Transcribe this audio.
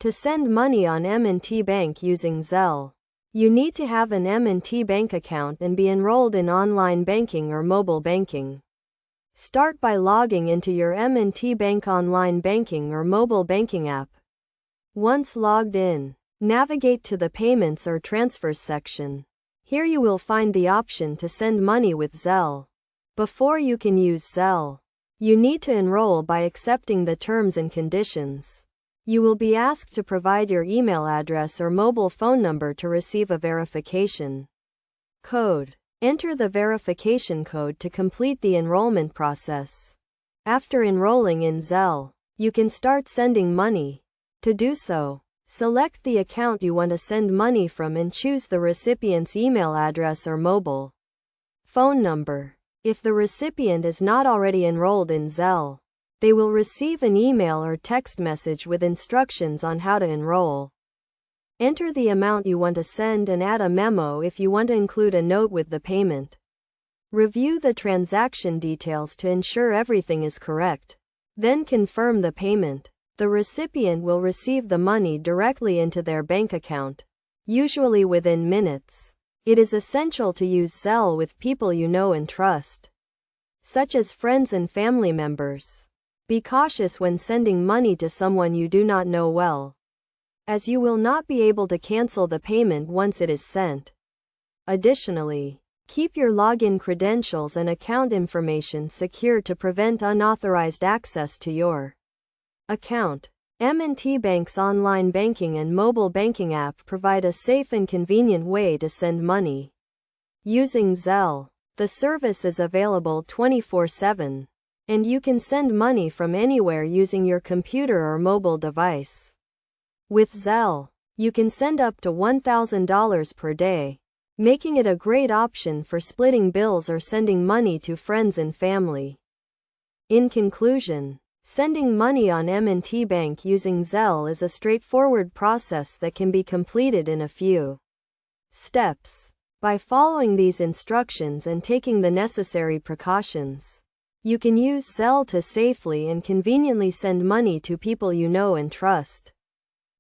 To send money on M&T Bank using Zelle, you need to have an M&T Bank account and be enrolled in online banking or mobile banking. Start by logging into your M&T Bank online banking or mobile banking app. Once logged in, navigate to the Payments or Transfers section. Here you will find the option to send money with Zelle. Before you can use Zelle, you need to enroll by accepting the terms and conditions. You will be asked to provide your email address or mobile phone number to receive a verification code. Enter the verification code to complete the enrollment process. After enrolling in Zelle, you can start sending money. To do so, select the account you want to send money from and choose the recipient's email address or mobile phone number. If the recipient is not already enrolled in Zelle, they will receive an email or text message with instructions on how to enroll. Enter the amount you want to send and add a memo if you want to include a note with the payment. Review the transaction details to ensure everything is correct. Then confirm the payment. The recipient will receive the money directly into their bank account, usually within minutes. It is essential to use Zelle with people you know and trust, such as friends and family members. Be cautious when sending money to someone you do not know well, as you will not be able to cancel the payment once it is sent. Additionally, keep your login credentials and account information secure to prevent unauthorized access to your account. M&T Bank's online banking and mobile banking app provide a safe and convenient way to send money. Using Zelle, the service is available 24/7. And you can send money from anywhere using your computer or mobile device. With Zelle, you can send up to $1,000 per day, making it a great option for splitting bills or sending money to friends and family. In conclusion, sending money on M&T Bank using Zelle is a straightforward process that can be completed in a few steps. By following these instructions and taking the necessary precautions, you can use Zelle to safely and conveniently send money to people you know and trust.